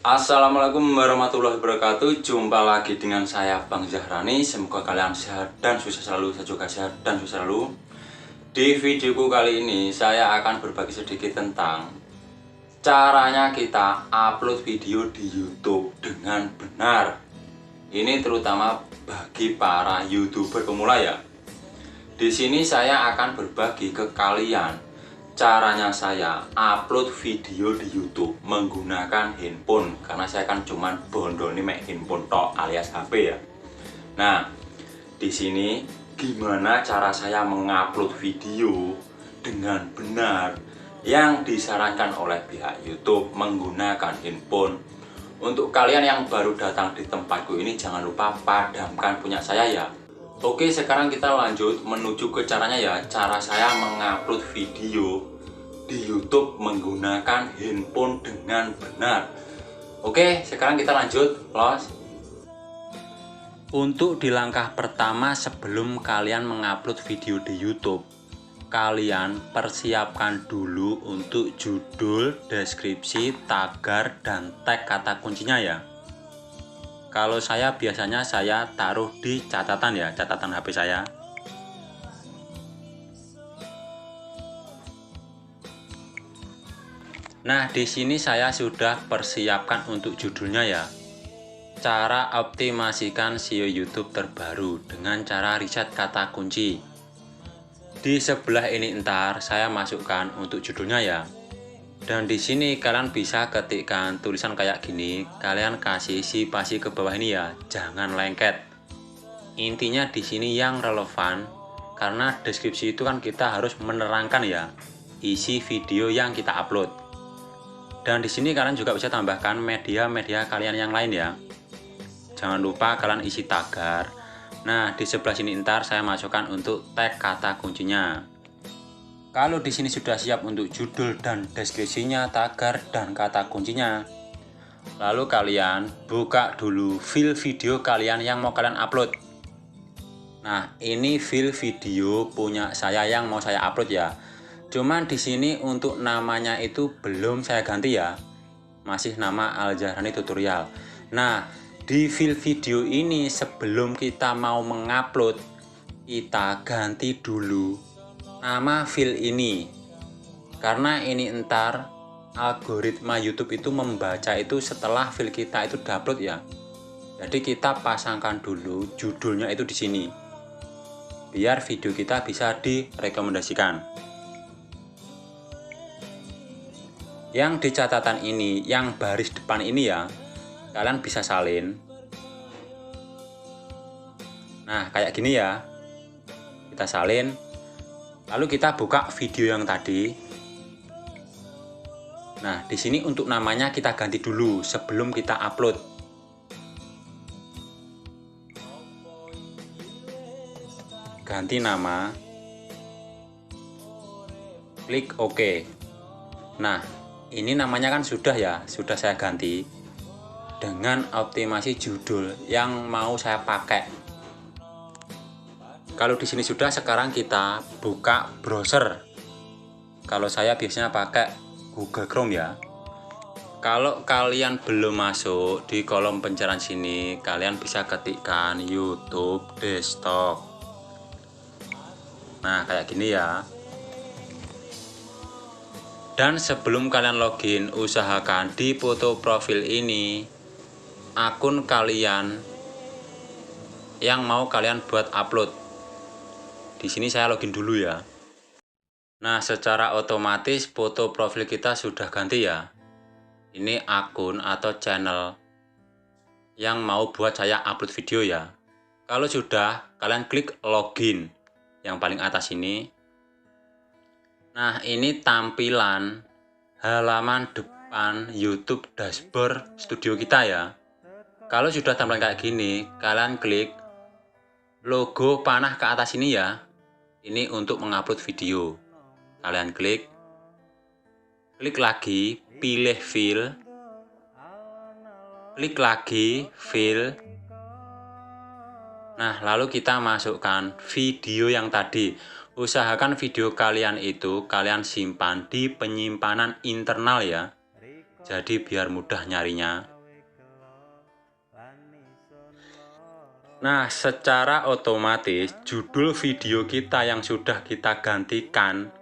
Assalamualaikum warahmatullahi wabarakatuh. Jumpa lagi dengan saya Bang Zahrani. Semoga kalian sehat dan sukses selalu. Saya juga sehat dan sukses selalu. Di videoku kali ini saya akan berbagi sedikit tentang caranya kita upload video di YouTube dengan benar. Ini terutama bagi para YouTuber pemula ya. Di sini saya akan berbagi ke kalian caranya saya upload video di YouTube menggunakan handphone, karena saya kan cuman bondol nih make handphone tok alias HP ya. Nah, di sini gimana cara saya mengupload video dengan benar yang disarankan oleh pihak YouTube menggunakan handphone. Untuk kalian yang baru datang di tempatku ini, jangan lupa padamkan punya saya ya. Oke, sekarang kita lanjut menuju ke caranya ya. Cara saya mengupload video di YouTube menggunakan handphone dengan benar. Oke, sekarang kita lanjut, los. Untuk di langkah pertama sebelum kalian mengupload video di YouTube, kalian persiapkan dulu untuk judul, deskripsi, tagar, dan tag kata kuncinya ya. Kalau saya biasanya saya taruh di catatan ya, catatan HP saya. Nah, di sini saya sudah persiapkan untuk judulnya ya. Cara optimasikan SEO YouTube terbaru dengan cara riset kata kunci. Di sebelah ini ntar saya masukkan untuk judulnya ya. Dan di sini kalian bisa ketikkan tulisan kayak gini, kalian kasih spasi ke bawah ini ya, jangan lengket. Intinya di sini yang relevan, karena deskripsi itu kan kita harus menerangkan ya isi video yang kita upload. Dan di sini kalian juga bisa tambahkan media-media kalian yang lain ya. Jangan lupa kalian isi tagar. Nah, di sebelah sini ntar saya masukkan untuk tag kata kuncinya. Kalau di sini sudah siap untuk judul dan deskripsinya, tagar dan kata kuncinya, lalu kalian buka dulu file video kalian yang mau kalian upload. Nah, ini file video punya saya yang mau saya upload ya. Cuman di sini untuk namanya itu belum saya ganti ya. Masih nama Al Zahrani Tutorial. Nah, di file video ini sebelum kita mau mengupload, kita ganti dulu nama file ini. Karena ini ntar algoritma YouTube itu membaca itu setelah file kita itu diupload ya. Jadi kita pasangkan dulu judulnya itu di sini. Biar video kita bisa direkomendasikan. Yang di catatan ini, yang baris depan ini ya, kalian bisa salin. Nah, kayak gini ya. Kita salin. Lalu kita buka video yang tadi. Nah, di sini untuk namanya kita ganti dulu sebelum kita upload. Ganti nama. Klik OK. Nah, ini namanya kan sudah ya, sudah saya ganti dengan optimasi judul yang mau saya pakai. Kalau di sini sudah, sekarang kita buka browser. Kalau saya biasanya pakai Google Chrome ya. Kalau kalian belum masuk, di kolom pencarian sini kalian bisa ketikkan YouTube desktop. Nah, kayak gini ya. Dan sebelum kalian login, usahakan di foto profil ini akun kalian yang mau kalian buat upload. Di sini saya login dulu ya. Nah, secara otomatis foto profil kita sudah ganti ya. Ini akun atau channel yang mau buat saya upload video ya. Kalau sudah, kalian klik login yang paling atas ini. Nah, ini tampilan halaman depan YouTube dashboard studio kita ya. Kalau sudah tampilan kayak gini, kalian klik logo panah ke atas ini ya. Ini untuk mengupload video. Kalian klik lagi, pilih file, klik lagi file. Nah, lalu kita masukkan video yang tadi. Usahakan video kalian itu kalian simpan di penyimpanan internal ya. Jadi biar mudah nyarinya. Nah, secara otomatis judul video kita yang sudah kita gantikan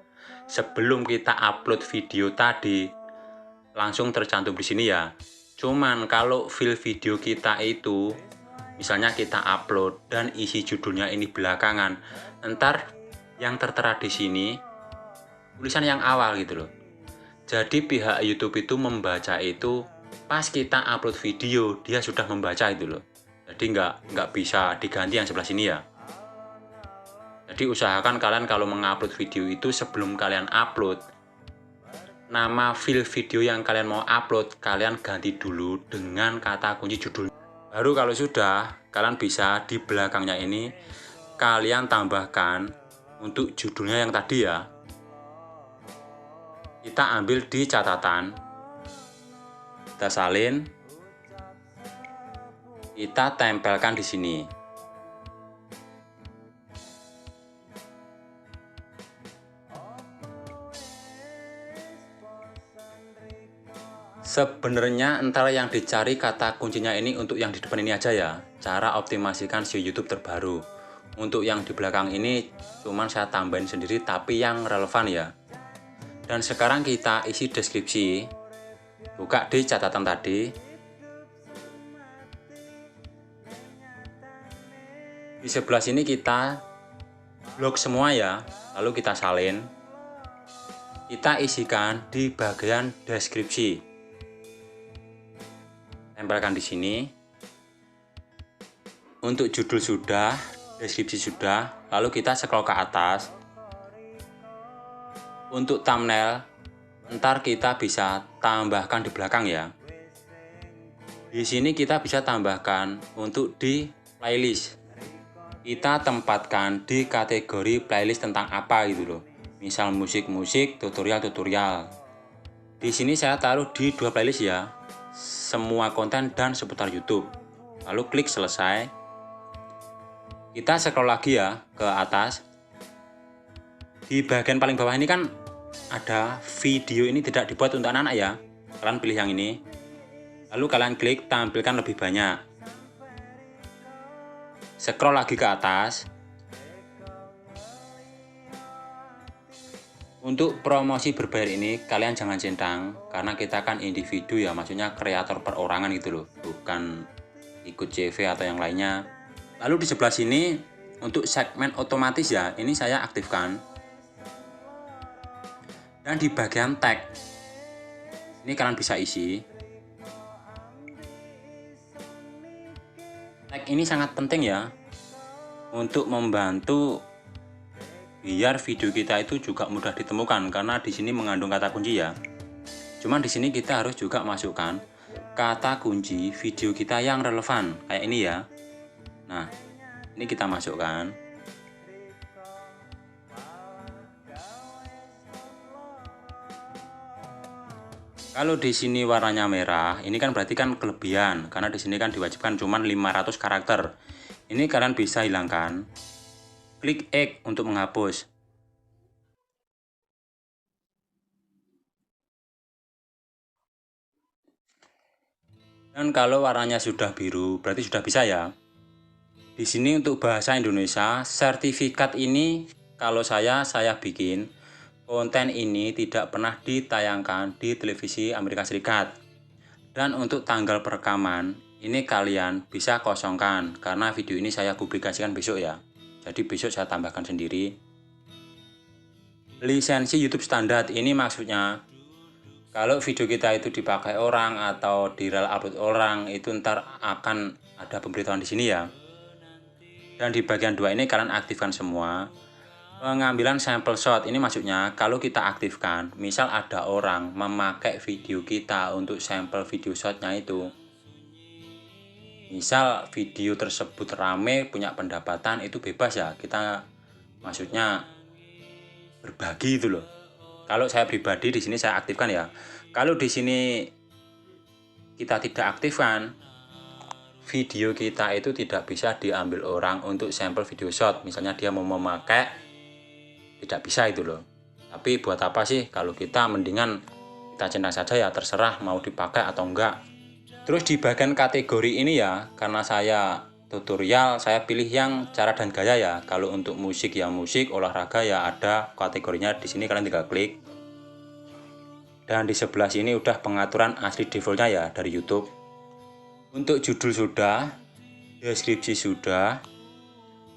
sebelum kita upload video tadi langsung tercantum di sini ya. Cuman kalau file video kita itu misalnya kita upload dan isi judulnya ini belakangan, ntar yang tertera di sini tulisan yang awal gitu loh. Jadi pihak YouTube itu membaca itu pas kita upload video, dia sudah membaca itu loh. Jadi nggak bisa diganti yang sebelah sini ya. Jadi usahakan kalian kalau mengupload video itu sebelum kalian upload, nama file video yang kalian mau upload kalian ganti dulu dengan kata kunci judul. Baru kalau sudah, kalian bisa di belakangnya ini kalian tambahkan untuk judulnya yang tadi ya. Kita ambil di catatan, kita salin, kita tempelkan di sini. Sebenarnya antara yang dicari kata kuncinya ini untuk yang di depan ini aja ya, cara optimasikan SEO YouTube terbaru. Untuk yang di belakang ini cuman saya tambahin sendiri tapi yang relevan ya. Dan sekarang kita isi deskripsi, buka di catatan tadi. Di sebelah sini kita blok semua ya, lalu kita salin. Kita isikan di bagian deskripsi. Tempelkan di sini. Untuk judul sudah, deskripsi sudah, lalu kita scroll ke atas. Untuk thumbnail, ntar kita bisa tambahkan di belakang ya. Di sini kita bisa tambahkan untuk di playlist. Kita tempatkan di kategori playlist tentang apa gitu loh. Misal musik-musik, tutorial-tutorial. Di sini saya taruh di 2 playlist ya. Semua konten dan seputar YouTube. Lalu klik selesai. Kita scroll lagi ya ke atas. Di bagian paling bawah ini kan ada video ini tidak dibuat untuk anak-anak ya. Kalian pilih yang ini. Lalu kalian klik tampilkan lebih banyak. Scroll lagi ke atas. Untuk promosi berbayar ini kalian jangan centang karena kita kan individu ya, maksudnya kreator perorangan gitu loh, bukan ikut CV atau yang lainnya. Lalu di sebelah sini untuk segmen otomatis ya, ini saya aktifkan. Dan di bagian tag ini kalian bisa isi. Tag ini sangat penting ya untuk membantu biar video kita itu juga mudah ditemukan karena di sini mengandung kata kunci ya. Cuman di sini kita harus juga masukkan kata kunci video kita yang relevan kayak ini ya. Nah, ini kita masukkan. Kalau di sini warnanya merah, ini kan berarti kan kelebihan karena di sini kan diwajibkan cuma 500 karakter. Ini kalian bisa hilangkan. Klik X untuk menghapus. Dan kalau warnanya sudah biru, berarti sudah bisa ya. Di sini untuk bahasa Indonesia, sertifikat ini kalau saya bikin konten ini tidak pernah ditayangkan di televisi Amerika Serikat. Dan untuk tanggal perekaman, ini kalian bisa kosongkan karena video ini saya publikasikan besok ya. Jadi besok saya tambahkan sendiri. Lisensi YouTube standar ini maksudnya kalau video kita itu dipakai orang atau di-reel upload orang itu ntar akan ada pemberitahuan di sini ya. Dan di bagian 2 ini kalian aktifkan semua. Pengambilan sampel shot ini maksudnya kalau kita aktifkan, misal ada orang memakai video kita untuk sampel video shotnya itu, misal video tersebut rame punya pendapatan, itu bebas ya, kita maksudnya berbagi itu loh. Kalau saya pribadi di sini saya aktifkan ya. Kalau di sini kita tidak aktifkan, video kita itu tidak bisa diambil orang untuk sampel video shot. Misalnya dia mau memakai, tidak bisa itu loh. Tapi buat apa sih kalau kita mendingan kita centang saja ya, terserah mau dipakai atau enggak. Terus di bagian kategori ini ya, karena saya tutorial saya pilih yang cara dan gaya ya. Kalau untuk musik ya musik, olahraga ya ada kategorinya di sini, kalian tinggal klik. Dan di sebelah sini udah pengaturan asli defaultnya ya dari YouTube. Untuk judul sudah, deskripsi sudah,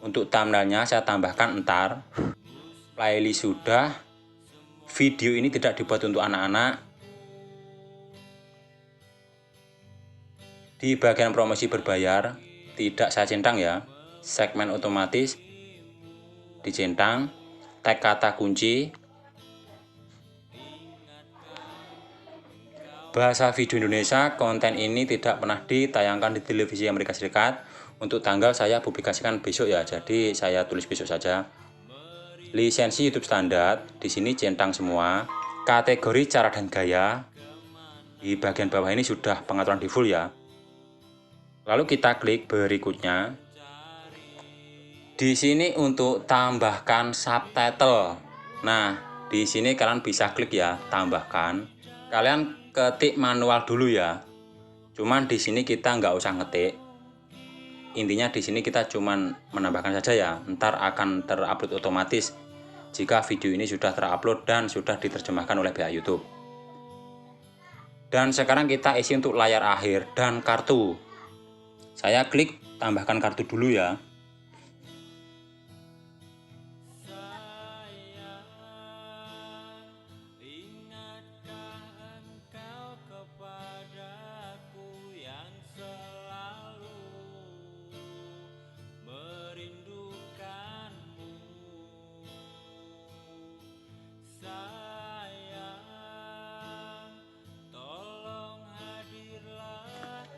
untuk thumbnailnya saya tambahkan entar, playlist sudah, video ini tidak dibuat untuk anak-anak. Di bagian promosi berbayar tidak saya centang ya, segmen otomatis dicentang, tag kata kunci, bahasa video Indonesia. Konten ini tidak pernah ditayangkan di televisi Amerika Serikat. Untuk tanggal saya publikasikan besok ya, jadi saya tulis besok saja. Lisensi YouTube standar, di sini centang semua. Kategori cara dan gaya, di bagian bawah ini sudah pengaturan default ya. Lalu kita klik berikutnya. Di sini untuk tambahkan subtitle. Nah, di sini kalian bisa klik ya, tambahkan. Kalian ketik manual dulu ya. Cuman di sini kita nggak usah ngetik. Intinya di sini kita cuman menambahkan saja ya. Ntar akan terupload otomatis jika video ini sudah terupload dan sudah diterjemahkan oleh pihak YouTube. Dan sekarang kita isi untuk layar akhir dan kartu. Saya klik tambahkan kartu dulu ya.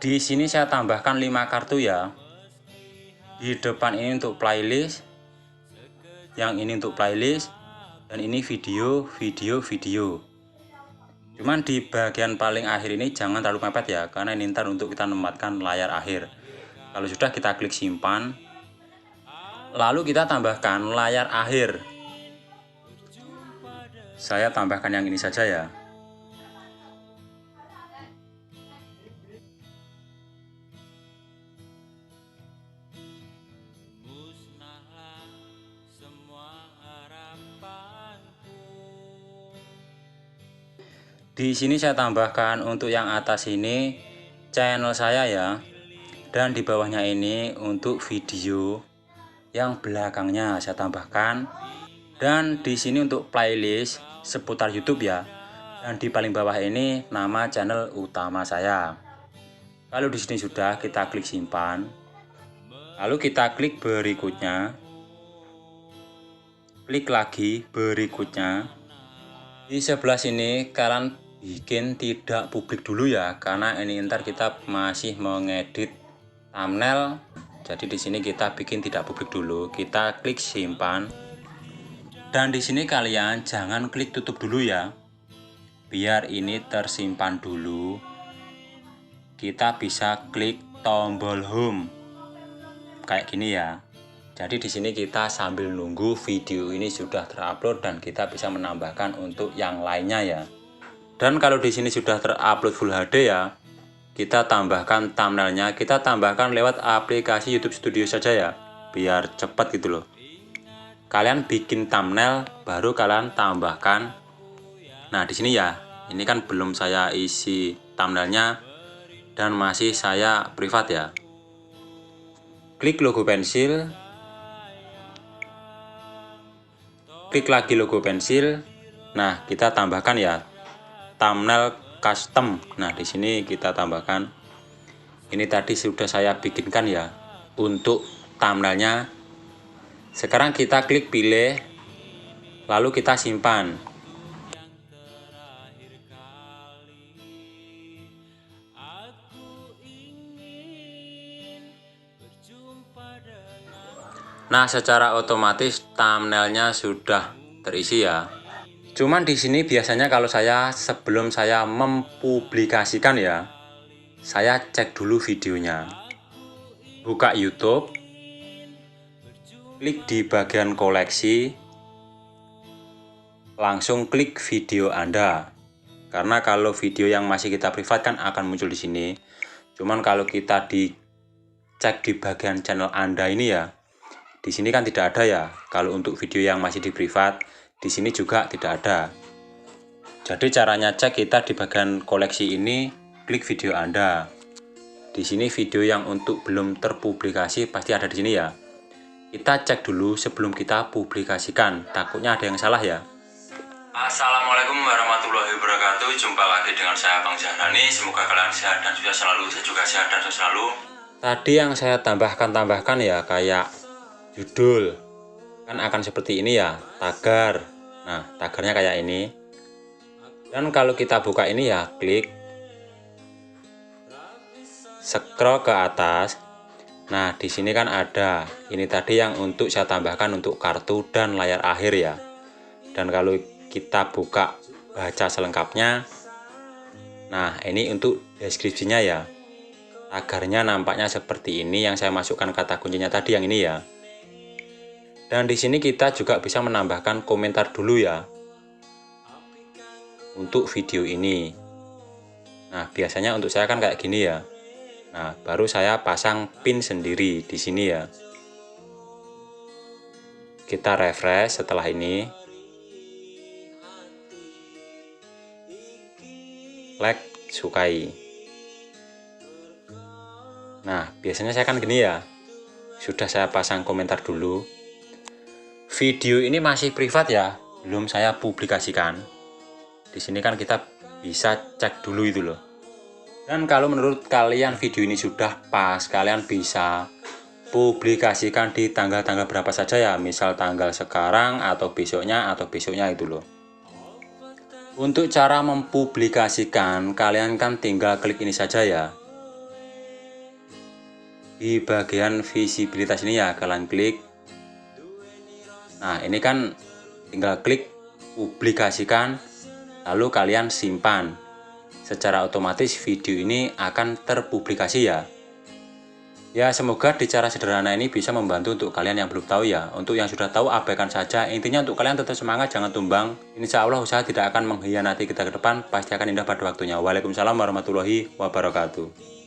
Di sini saya tambahkan 5 kartu ya. Di depan ini untuk playlist, yang ini untuk playlist, dan ini video. Cuman di bagian paling akhir ini jangan terlalu mepet ya, karena ini ntar untuk kita menempatkan layar akhir. Kalau sudah kita klik simpan, lalu kita tambahkan layar akhir. Saya tambahkan yang ini saja ya. Di sini saya tambahkan untuk yang atas ini channel saya ya, dan di bawahnya ini untuk video, yang belakangnya saya tambahkan, dan di sini untuk playlist seputar YouTube ya, dan di paling bawah ini nama channel utama saya. Kalau di sini sudah, kita klik simpan, lalu kita klik berikutnya, klik lagi berikutnya. Di sebelah sini kalian bikin tidak publik dulu ya, karena ini ntar kita masih mengedit thumbnail. Jadi di sini kita bikin tidak publik dulu. Kita klik simpan. Dan di sini kalian jangan klik tutup dulu ya. Biar ini tersimpan dulu. Kita bisa klik tombol home. Kayak gini ya. Jadi di sini kita sambil nunggu video ini sudah terupload dan kita bisa menambahkan untuk yang lainnya ya. Dan kalau di sini sudah terupload Full HD ya, kita tambahkan thumbnailnya, kita tambahkan lewat aplikasi YouTube Studio saja ya, biar cepat gitu loh. Kalian bikin thumbnail, baru kalian tambahkan. Nah di sini ya, ini kan belum saya isi thumbnailnya dan masih saya privat ya. Klik logo pensil, klik lagi logo pensil. Nah kita tambahkan ya thumbnail custom. Nah di sini kita tambahkan, ini tadi sudah saya bikinkan ya untuk thumbnailnya. Sekarang kita klik pilih, lalu kita simpan. Nah secara otomatis thumbnailnya sudah terisi ya. Cuman di sini biasanya kalau saya sebelum saya mempublikasikan ya, saya cek dulu videonya. Buka YouTube, klik di bagian koleksi, langsung klik video Anda. Karena kalau video yang masih kita privat kan akan muncul di sini. Cuman kalau kita di cek di bagian channel Anda ini ya. Di sini kan tidak ada ya. Kalau untuk video yang masih di privat, di sini juga tidak ada. Jadi caranya cek kita di bagian koleksi ini, klik video Anda. Di sini video yang untuk belum terpublikasi pasti ada di sini ya. Kita cek dulu sebelum kita publikasikan, takutnya ada yang salah ya. Assalamualaikum warahmatullahi wabarakatuh. Jumpa lagi dengan saya Bang Zahrani. Semoga kalian sehat dan sukses selalu. Saya juga sehat dan sukses selalu. Tadi yang saya tambahkan ya, kayak judul kan akan seperti ini ya, tagar. Nah, tagarnya kayak ini. Dan kalau kita buka ini ya, klik scroll ke atas. Nah, di sini kan ada ini tadi yang untuk saya tambahkan untuk kartu dan layar akhir ya. Dan kalau kita buka baca selengkapnya, nah ini untuk deskripsinya ya. Tagarnya nampaknya seperti ini, yang saya masukkan kata kuncinya tadi yang ini ya. Dan di sini kita juga bisa menambahkan komentar dulu ya untuk video ini. Nah, biasanya untuk saya kan kayak gini ya. Nah, baru saya pasang pin sendiri di sini ya. Kita refresh setelah ini. Like, sukai. Nah, biasanya saya kan gini ya. Sudah saya pasang komentar dulu. Video ini masih privat ya, belum saya publikasikan. Di sini kan kita bisa cek dulu itu loh. Dan kalau menurut kalian video ini sudah pas, kalian bisa publikasikan di tanggal-tanggal berapa saja ya, misal tanggal sekarang atau besoknya itu loh. Untuk cara mempublikasikan, kalian kan tinggal klik ini saja ya. Di bagian visibilitas ini ya, kalian klik. Nah, ini kan tinggal klik publikasikan, lalu kalian simpan. Secara otomatis video ini akan terpublikasi ya. Ya, semoga di cara sederhana ini bisa membantu untuk kalian yang belum tahu ya. Untuk yang sudah tahu, abaikan saja. Intinya untuk kalian tetap semangat, jangan tumbang. Insya Allah usaha tidak akan mengkhianati kita ke depan, pasti akan indah pada waktunya. Waalaikumsalam warahmatullahi wabarakatuh.